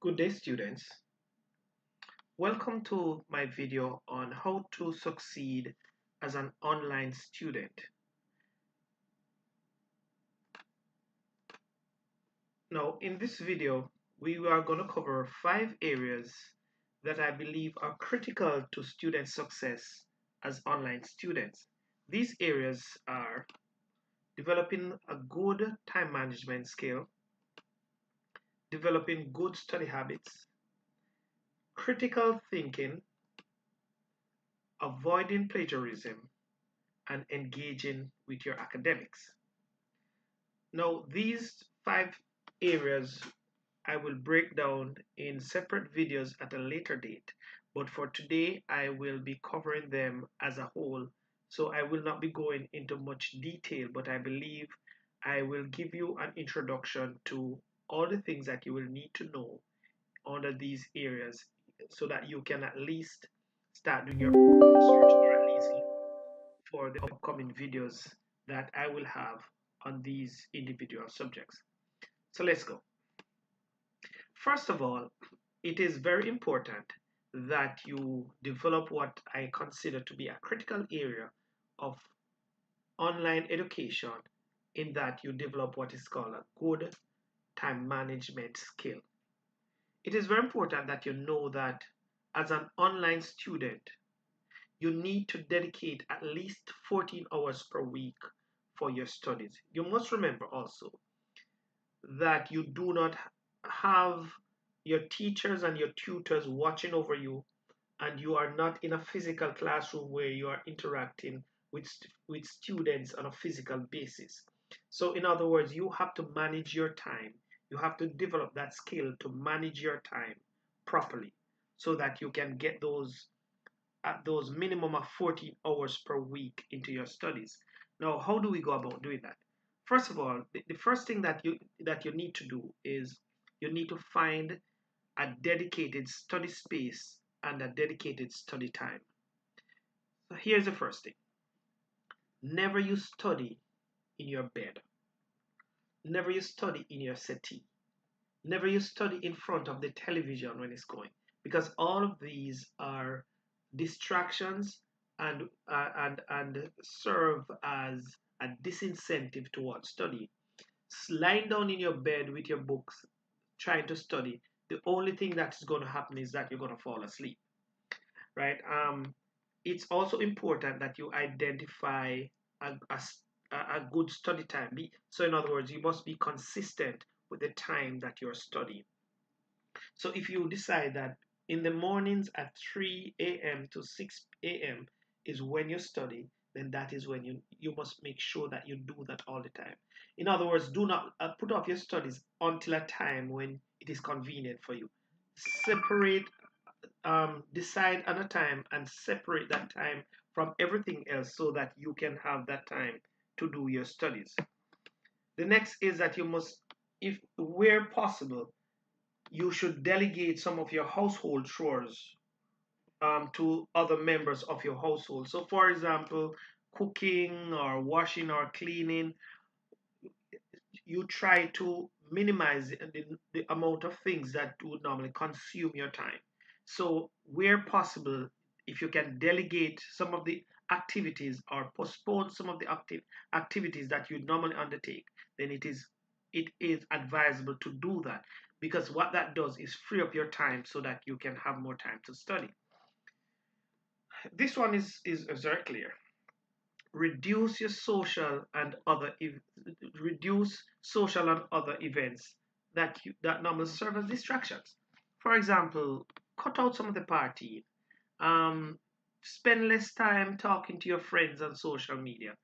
Good day, students. Welcome to my video on how to succeed as an online student. Now, in this video, we are going to cover 5 areas that I believe are critical to student success as online students. These areas are developing a good time management skill, developing good study habits, critical thinking, avoiding plagiarism, and engaging with your academics. Now, these 5 areas I will break down in separate videos at a later date, but for today I will be covering them as a whole. So I will not be going into much detail, but I believe I will give you an introduction to all the things that you will need to know under these areas so that you can at least start doing your research or at least for the upcoming videos that I will have on these individual subjects. So let's go. First of all, it is very important that you develop what I consider to be a critical area of online education, in that you develop what is called a good time management skill. It is very important that you know that as an online student, you need to dedicate at least 14 hours per week for your studies. You must remember also that you do not have your teachers and your tutors watching over you, and you are not in a physical classroom where you are interacting with students on a physical basis. So, in other words, you have to manage your time. You have to develop that skill to manage your time properly so that you can get those at those minimum of 14 hours per week into your studies. Now, how do we go about doing that? First of all, the first thing that you need to do is you need to find a dedicated study space and a dedicated study time. So here's the first thing. Never you study in your bed. Never you study in your settee. Never you study in front of the television when it's going, because all of these are distractions and serve as a disincentive towards study. Lying down in your bed with your books, trying to study, the only thing that is going to happen is that you're going to fall asleep, right? It's also important that you identify a good study time. So, in other words, you must be consistent with the time that you're studying. So if you decide that in the mornings at 3 a.m. to 6 a.m. is when you study, then that is when you must make sure that you do that all the time. In other words, do not put off your studies until a time when it is convenient for you. Separate, decide on a time and separate that time from everything else so that you can have that time to do your studies. The next is that you must, if where possible, you should delegate some of your household chores to other members of your household. So, for example, cooking or washing or cleaning, you try to minimize the amount of things that would normally consume your time. So, where possible, if you can delegate some of the activities or postpone some of the activities that you normally undertake, then it is advisable to do that, because what that does is free up your time so that you can have more time to study. This one is very clear. Reduce your social and other reduce social and other events that normally serve as distractions. For example, cut out some of the party. Um, Spend less time talking to your friends on social media.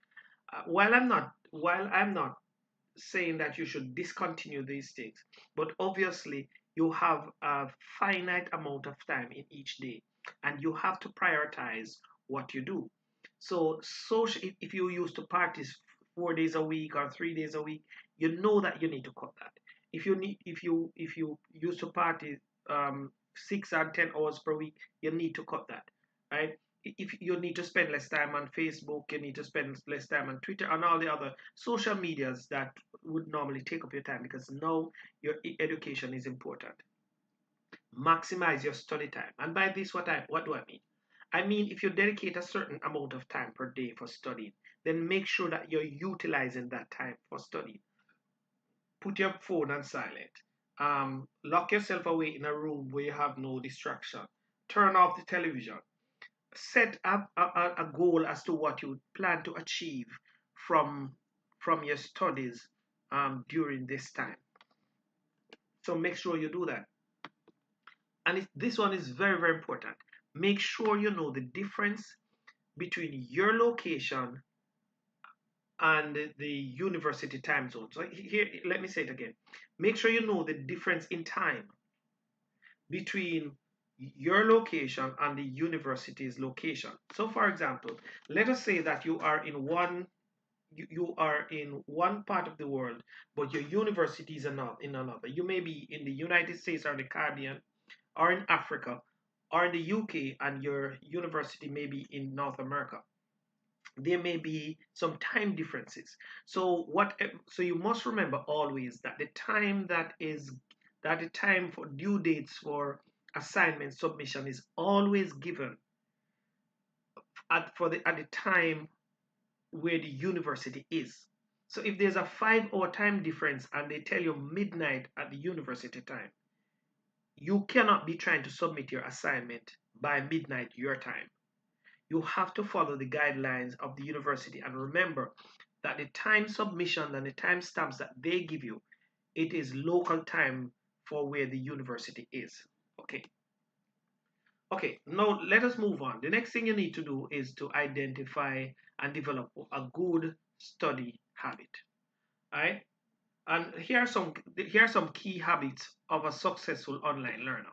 While I'm not saying that you should discontinue these things, but obviously you have a finite amount of time in each day, and you have to prioritize what you do. So, social, if you used to parties 4 days a week or 3 days a week, you know that you need to cut that. If you used to party 6 or 10 hours per week, you need to cut that, right? If you need to spend less time on Facebook, you need to spend less time on Twitter and all the other social medias that would normally take up your time, because now your education is important. maximize your study time. And by this, what do I mean? I mean, if you dedicate a certain amount of time per day for studying, then make sure that you're utilizing that time for study. Put your phone on silent. Lock yourself away in a room where you have no distraction. Turn off the television. Set up a goal as to what you plan to achieve from from your studies during this time. So make sure you do that. And this one is very, very important. Make sure you know the difference between your location and the university time zone. So here, let me say it again. Make sure you know the difference in time between your location and the university's location. So for example, let us say that you are in one part of the world, but your university is in another. You may be in the United States or the Caribbean, or in Africa, or in the UK, and your university may be in North America. There may be some time differences. So you must remember always that the time for due dates for assignment submission is always given at the time where the university is. So if there's a 5 hour time difference and they tell you midnight at the university time, you cannot be trying to submit your assignment by midnight your time. You have to follow the guidelines of the university and remember that the time submission and the time stamps that they give you, it is local time for where the university is. Okay. Okay, now let us move on. The next thing you need to do is to identify and develop a good study habit. All right? And here are some key habits of a successful online learner.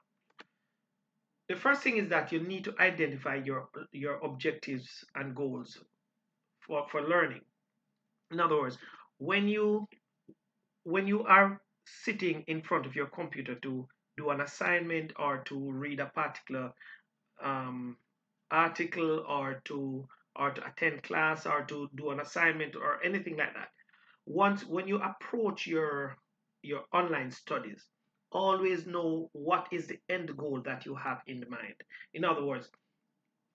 The first thing is that you need to identify your objectives and goals for learning. In other words, when you when you are sitting in front of your computer to do an assignment or to read a particular um, article or to attend class or to do an assignment or anything like that, once when you approach your online studies, always know what is the end goal that you have in mind. In other words,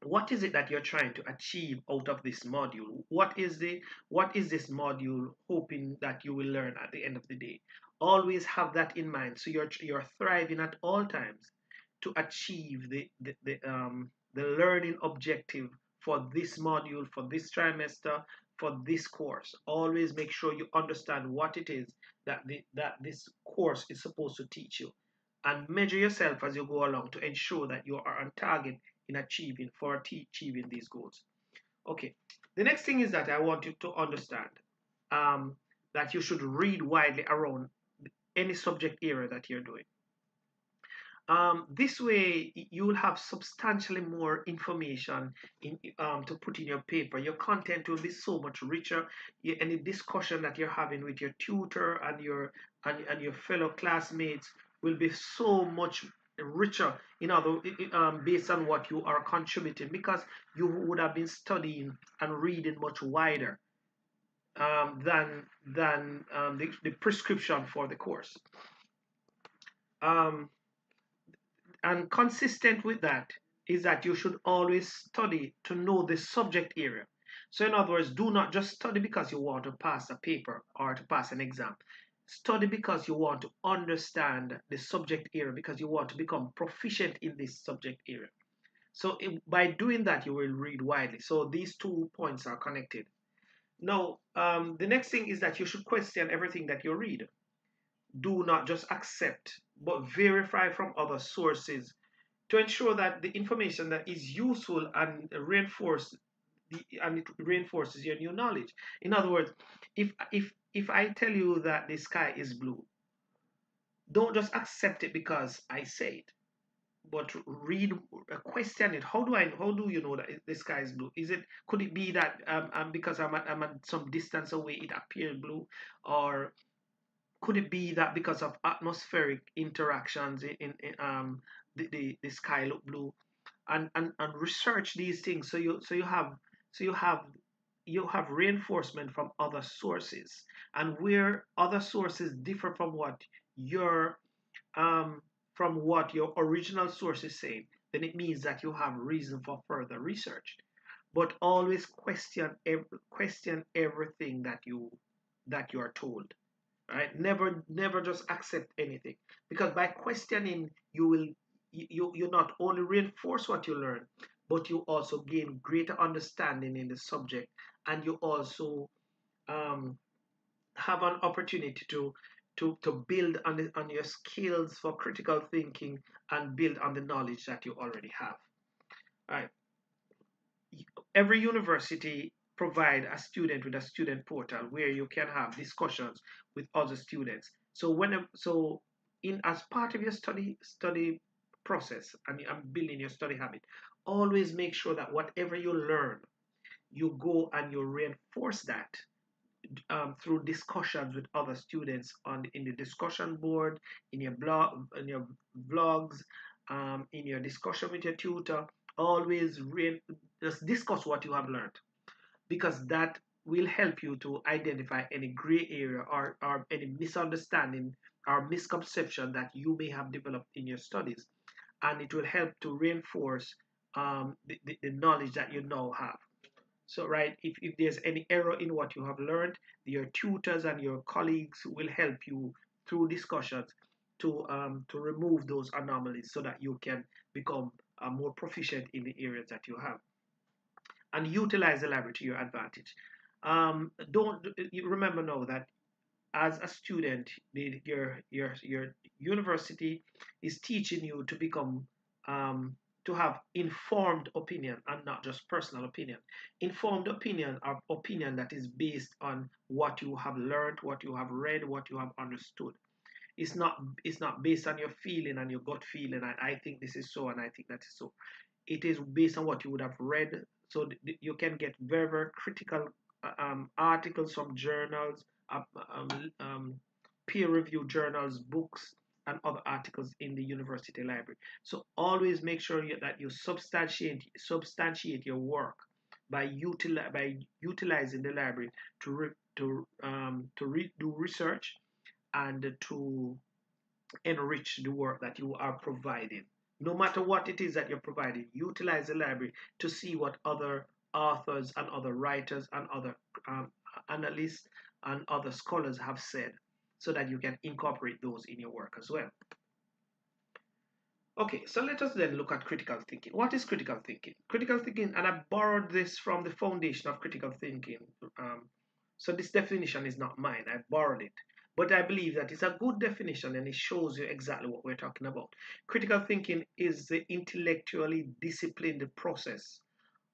what is it that you're trying to achieve out of this module? What is this module hoping that you will learn at the end of the day? Always have that in mind, so you're thriving at all times to achieve the learning objective for this module, for this trimester, for this course. Always make sure you understand what it is that this course is supposed to teach you, and measure yourself as you go along to ensure that you are on target in achieving these goals. Okay, the next thing is that I want you to understand um, that you should read widely around any subject area that you're doing. This way, you will have substantially more information to put in your paper. Your content will be so much richer. Any discussion that you're having with your tutor and your fellow classmates will be so much richer. Based on what you are contributing, because you would have been studying and reading much wider than the prescription for the course. Um, And consistent with that is that you should always study to know the subject area. So, in other words, do not just study because you want to pass a paper or to pass an exam. Study because you want to understand the subject area, because you want to become proficient in this subject area. So, by doing that, you will read widely. So, these 2 points are connected. Now, the next thing is that you should question everything that you read. Do not just accept, but verify from other sources to ensure that the information that is useful and it reinforces your new knowledge. In other words, if I tell you that the sky is blue, don't just accept it because I say it, but read, question it. How do you know that the sky is blue? Could it be that because I'm at some distance away it appears blue, or could it be that because of atmospheric interactions the sky look blue? And research these things, so you have reinforcement from other sources, and where other sources differ from what your from what your original source is saying, then it means that you have reason for further research. But always question everything that you are told. Right? Never just accept anything, because by questioning you not only reinforce what you learn, but you also gain greater understanding in the subject, and you also um, have an opportunity to build on your skills for critical thinking and build on the knowledge that you already have. All right. Every university provide a student with a student portal where you can have discussions with other students. So in as part of your study process, and building your study habit, always make sure that whatever you learn, you go and you reinforce that through discussions with other students in the discussion board, in your blogs, in your discussion with your tutor. Always just discuss what you have learned, because that will help you to identify any gray area or any misunderstanding or misconception that you may have developed in your studies, and it will help to reinforce the knowledge that you now have. So, right, if there's any error in what you have learned, your tutors and your colleagues will help you through discussions to remove those anomalies so that you can become more proficient in the areas that you have, and utilize the library to your advantage. Don't you remember now that as a student, your university is teaching you to become to have informed opinion and not just personal opinion. Informed opinion or opinion that is based on what you have learned, what you have read, what you have understood. It's not based on your feeling and your gut feeling, and I think this is so and I think that is so. It is based on what you would have read. So you can get very, very critical articles from journals, peer-reviewed journals, books, and other articles in the university library. So always make sure that you substantiate your work by utilizing the library to do research and to enrich the work that you are providing. No matter what it is that you're providing, utilize the library to see what other authors and other writers and other um, analysts and other scholars have said, so that you can incorporate those in your work as well. Okay, so let us then look at critical thinking. What is critical thinking? Critical thinking, and I borrowed this from the foundation of critical thinking. Um, so this definition is not mine, I borrowed it. But I believe that it's a good definition and it shows you exactly what we're talking about. Critical thinking is the intellectually disciplined process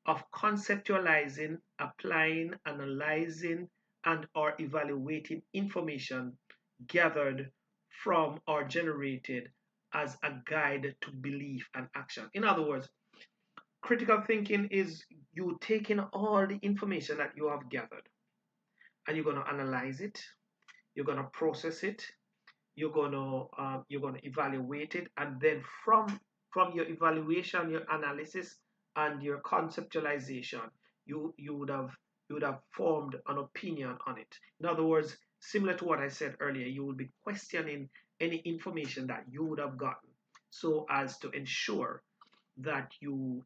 of conceptualizing, applying, analyzing, and or evaluating information gathered from or generated as a guide to belief and action. In other words, critical thinking is you taking all the information that you have gathered and you're going to analyze it, you're going to process it, you're going to evaluate it, and then from your evaluation, your analysis, and your conceptualization, you would have formed an opinion on it. In other words, similar to what I said earlier, you will be questioning any information that you would have gotten, so as to ensure that you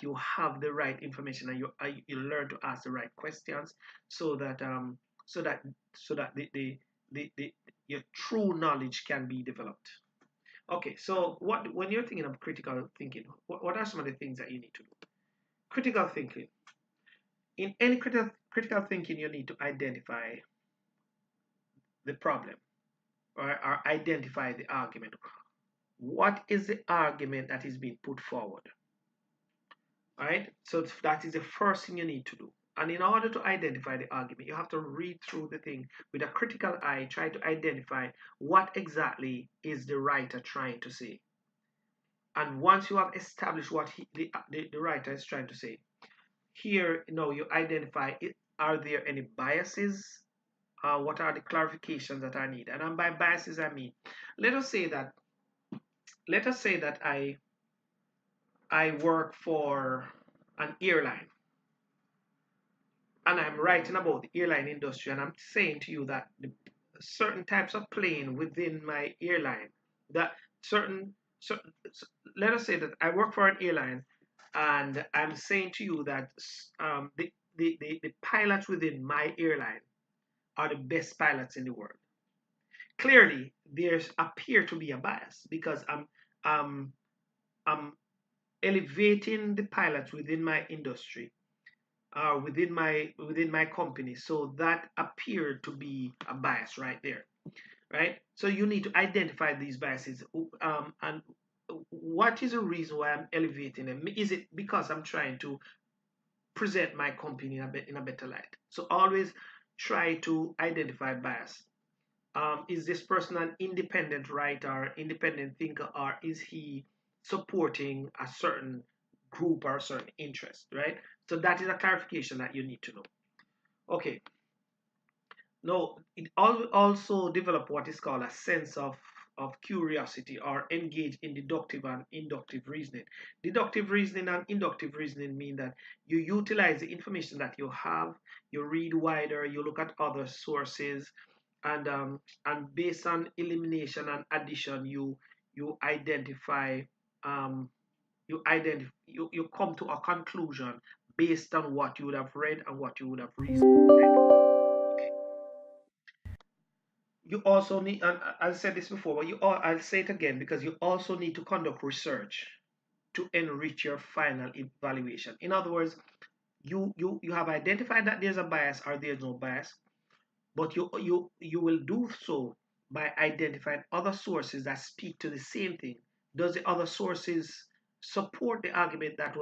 you have the right information, and you learn to ask the right questions, so that so that so that the your true knowledge can be developed. Okay, so when you're thinking of critical thinking, what are some of the things that you need to do? Critical thinking. In any critical thinking, you need to identify the problem, or identify the argument. What is the argument that is being put forward? Right? So that is the first thing you need to do. And in order to identify the argument, you have to read through the thing with a critical eye, try to identify what exactly is the writer trying to say. And once you have established what the writer is trying to say, here, you identify it. Are there any biases? What are the clarifications that I need? And by biases, I mean, let us say that I work for an airline, and I'm writing about the airline industry, and I'm saying to you that certain types of plane within my airline that certain let us say that I work for an airline and I'm saying to you that the pilots within my airline are the best pilots in the world. Clearly, there's appear to be a bias because um, I'm elevating the pilots within my industry, within my company. So that appeared to be a bias right there, right? So you need to identify these biases. And what is the reason why I'm elevating them? Is it because I'm trying to present my company in a better light? So always try to identify bias. Is this person an independent writer, independent thinker, or is he supporting a certain group or a certain interest, right? So that is a clarification that you need to know. Okay, now it also develop what is called a sense of curiosity or engage in deductive and inductive reasoning. Deductive reasoning and inductive reasoning mean that you utilize the information that you have, you read wider, you look at other sources, and based on elimination and addition, you identify you come to a conclusion based on what you would have read and what you would have reasoned. Okay. You also need, and I said this before, but I'll say it again because you also need to conduct research to enrich your final evaluation. In other words, you have identified that there's a bias or there's no bias, but you will do so by identifying other sources that speak to the same thing. Does the other sources support the argument that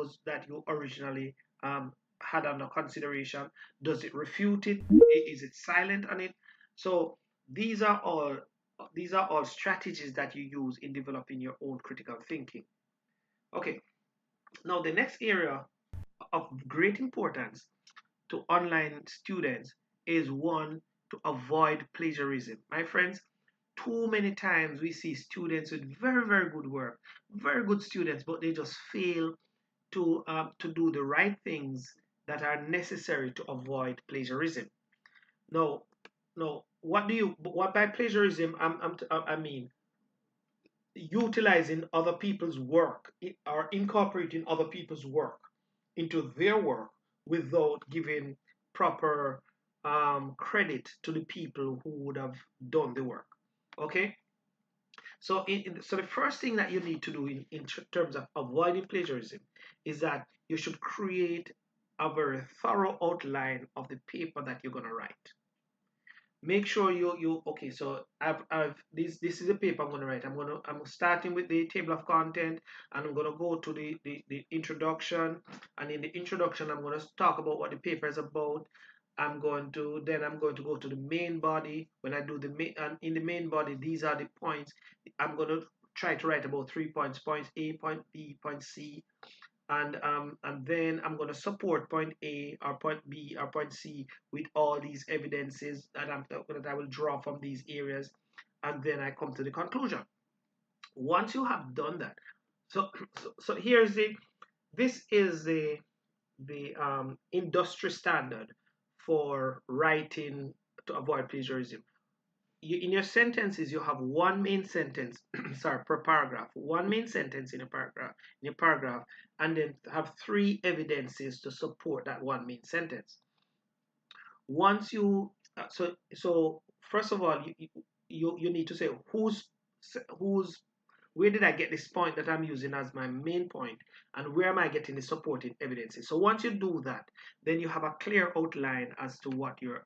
you originally had under consideration? Does it refute it? Is it silent on it? So these are all these are all strategies that you use in developing your own critical thinking. Okay, now the next area of great importance to online students is one to avoid plagiarism. My friends, too many times we see students with very, very good work, very good students, but they just fail to do the right things that are necessary to avoid plagiarism. No, no. What by plagiarism? I mean utilizing other people's work or incorporating other people's work into their work without giving proper credit to the people who would have done the work. Okay, so so the first thing that you need to do in terms of avoiding plagiarism is that you should create a very thorough outline of the paper that you're going to write. Make sure you okay. So I've this is a paper I'm going to write. I'm starting with the table of content, and I'm going to go to the introduction, and in the introduction I'm going to talk about what the paper is about. I'm going to go to the main body. When I do the main, and in the main body, these are the points. I'm going to try to write about 3 points: point A, point B, point C, and then I'm going to support point A or point B or point C with all these evidences that I will draw from these areas, and then I come to the conclusion. Once you have done that, so here's the this is the industry standard for writing to avoid plagiarism. In your sentences you have one main sentence sorry, per paragraph, one main sentence in a paragraph, and then have three evidences to support that one main sentence. Once you so first of all you need to say who's where did I get this point that I'm using as my main point, and where am I getting the supporting evidences? So once you do that, then you have a clear outline as to what your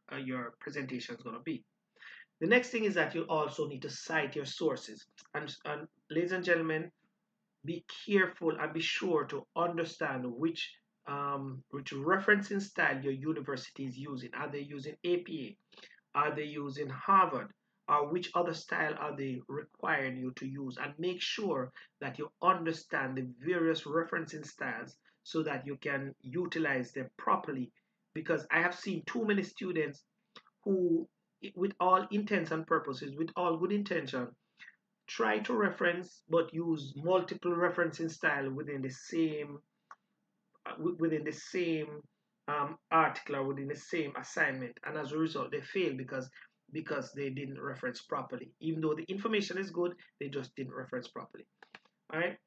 presentation is going to be. The next thing is that you also need to cite your sources. And ladies and gentlemen, be careful and be sure to understand which referencing style your university is using. Are they using APA? Are they using Harvard? Or which other style are they requiring you to use? And make sure that you understand the various referencing styles so that you can utilize them properly. Because I have seen too many students who, with all intents and purposes, with all good intention, try to reference but use multiple referencing style within the same article or within the same assignment, and as a result they fail because because they didn't reference properly. Even though the information is good, they just didn't reference properly. All right.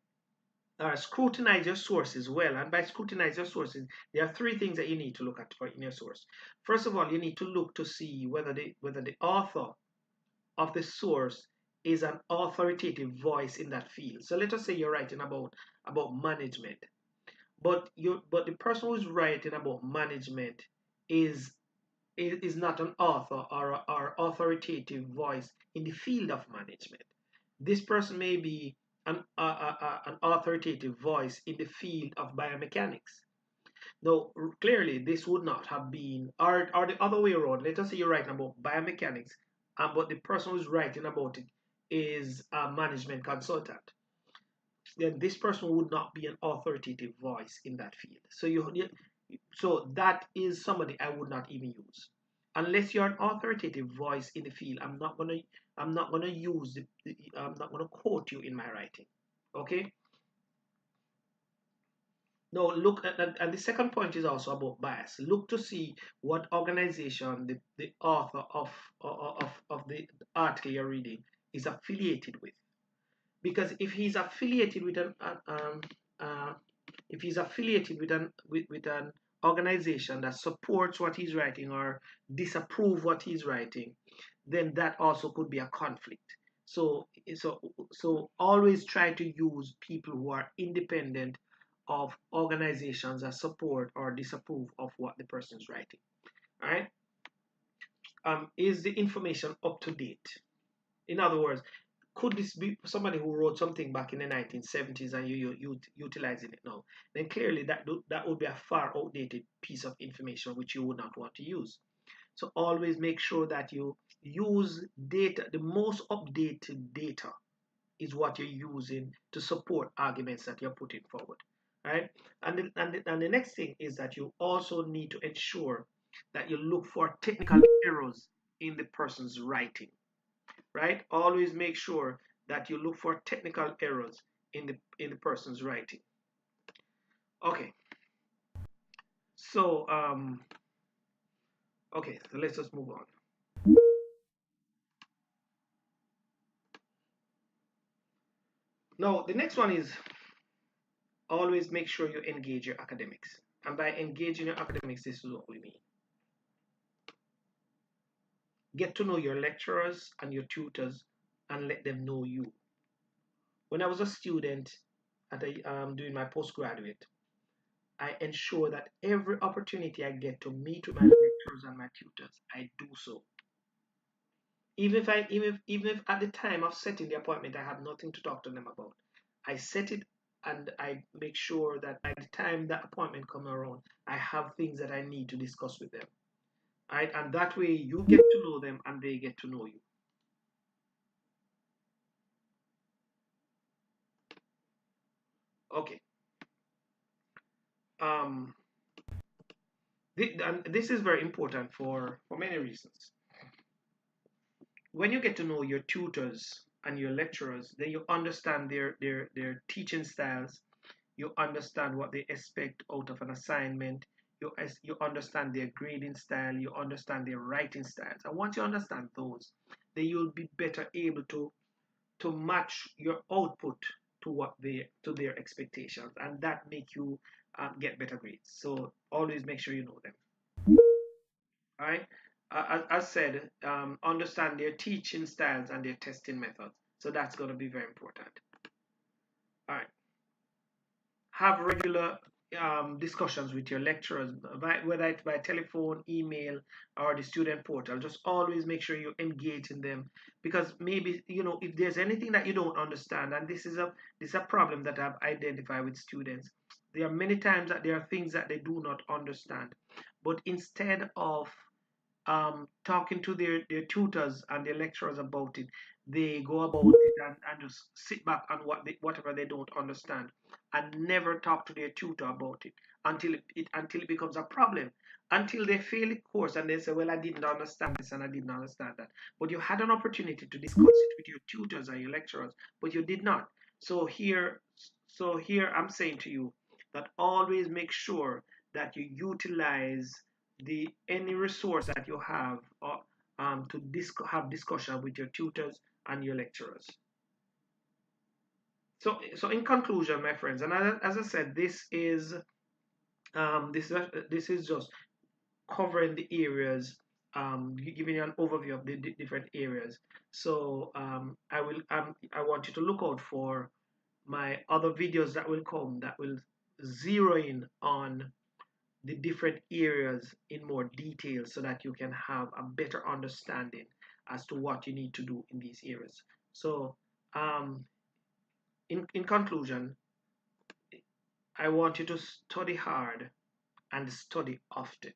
Scrutinize your sources well. And by scrutinize your sources, there are three things that you need to look at for in your source. First of all, you need to look to see whether the author of the source is an authoritative voice in that field. So let us say you're writing about management, but the person who's writing about management is is not an author or authoritative voice in the field of management. This person may be an authoritative voice in the field of biomechanics. Now, clearly, this would not have been, or the other way around. Let us say you're writing about biomechanics, but the person who's writing about it is a management consultant. Then this person would not be an authoritative voice in that field. So that is somebody I would not even use unless you're an authoritative voice in the field. I'm not gonna use I'm not gonna quote you in my writing. Okay. Now look at, and the second point is also about bias. Look to see what organization the author of the article you're reading is affiliated with. Because if he's affiliated with uh, an organization that supports what he's writing or disapprove what he's writing, then that also could be a conflict. So so always try to use people who are independent of organizations that support or disapprove of what the person's writing. All right. Is the information up to date? In other words, could this be somebody who wrote something back in the 1970s and you utilizing it now? Then clearly that would be a far outdated piece of information which you would not want to use. So always make sure that you use data. The most updated data is what you're using to support arguments that you're putting forward, right? And the next thing is that you also need to ensure that you look for technical errors in the person's writing, right? Always make sure that you look for technical errors in the person's writing. Okay, so okay, so let's just move on. Now the next one is always make sure you engage your academics. And by engaging your academics, this is what we mean. Get to know your lecturers and your tutors and let them know you. When I was a student doing my postgraduate, I ensure that every opportunity I get to meet with my lecturers and my tutors, I do so. Even if at the time of setting the appointment I have nothing to talk to them about, I set it and I make sure that by the time that appointment comes around, I have things that I need to discuss with them. Right? And that way you get to know them and they get to know you. Okay. Um, and this is very important for many reasons. When you get to know your tutors and your lecturers, then you understand their teaching styles. You understand what they expect out of an assignment. You understand their grading style. You understand their writing styles. And once you understand those, then you'll be better able to match your output to their expectations, and that make you get better grades. So always make sure you know them. All right. As said, understand their teaching styles and their testing methods. So that's going to be very important. All right. Have regular discussions with your lecturers, whether it's by telephone, email, or the student portal. Just always make sure you engage in them, because maybe if there's anything that you don't understand, and this is a problem that I've identified with students. There are many times that there are things that they do not understand, but instead of talking to their tutors and their lecturers about it, they go about it and just sit back on whatever they don't understand and never talk to their tutor about it until it becomes a problem. Until they fail the course and they say, well, I didn't understand this and I didn't understand that. But you had an opportunity to discuss it with your tutors and your lecturers, but you did not. So here I'm saying to you that always make sure that you utilize the any resource that you have to have discussion with your tutors and your lecturers. So in conclusion, my friends, and as I said, this is just covering the areas, giving you an overview of the different areas. So I want you to look out for my other videos that will come that will zero in on the different areas in more detail so that you can have a better understanding as to what you need to do in these areas. So um, in conclusion, I want you to study hard and study often.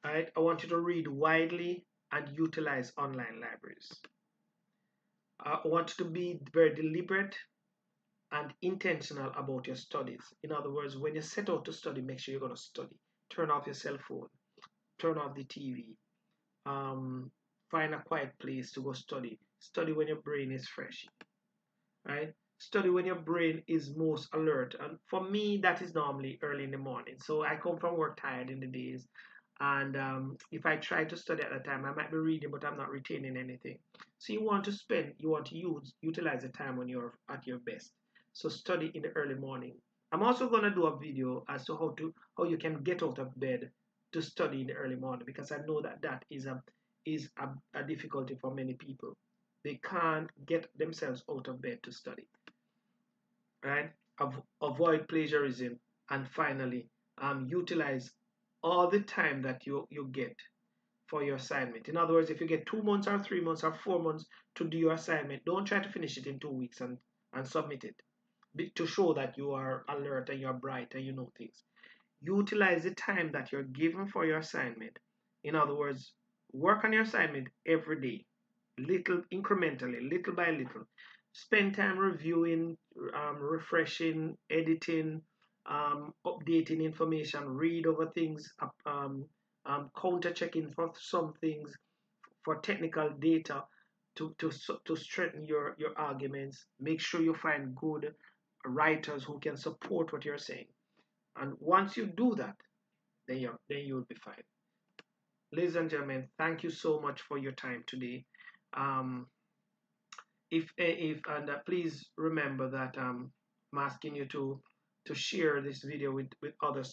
Right? I want you to read widely and utilize online libraries. I want you to be very deliberate and intentional about your studies. In other words, when you set out to study, make sure you're going to study. Turn off your cell phone, turn off the TV, find a quiet place to go study. Study when your brain is fresh, right? Study when your brain is most alert. And for me, that is normally early in the morning. So I come from work tired in the days. And if I try to study at that time, I might be reading, but I'm not retaining anything. So you want to utilize the time when you're at your best. So study in the early morning. I'm also going to do a video as to how you can get out of bed to study in the early morning, because I know that that is a difficulty for many people. They can't get themselves out of bed to study, right? Avoid plagiarism, and finally, utilize all the time that you get for your assignment. In other words, if you get 2 months or 3 months or 4 months to do your assignment, don't try to finish it in 2 weeks and submit it to show that you are alert and you're bright and you know things. Utilize the time that you're given for your assignment. In other words, work on your assignment every day, little incrementally, little by little. Spend time reviewing, refreshing, editing, updating information, read over things, counter checking for some things, for technical data to strengthen your arguments. Make sure you find good writers who can support what you're saying. And once you do that, then you'll be fine. Ladies and gentlemen, thank you so much for your time today. Um, if and please remember that I'm asking you to share this video with other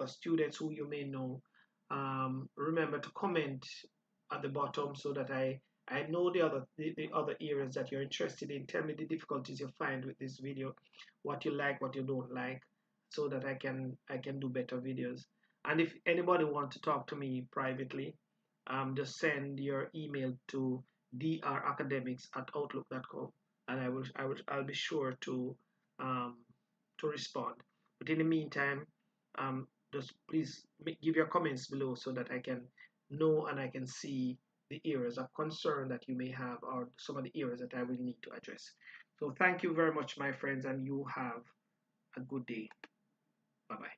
students who you may know. Remember to comment at the bottom so that I know the other areas that you're interested in. Tell me the difficulties you find with this video, what you like, what you don't like, so that I can do better videos. And if anybody wants to talk to me privately, just send your email to dracademics@outlook.com, and I'll be sure um, to respond. But in the meantime, just please give your comments below so that I can know and I can see the areas of concern that you may have, or some of the areas that I will need to address. So thank you very much, my friends, and you have a good day. Bye bye.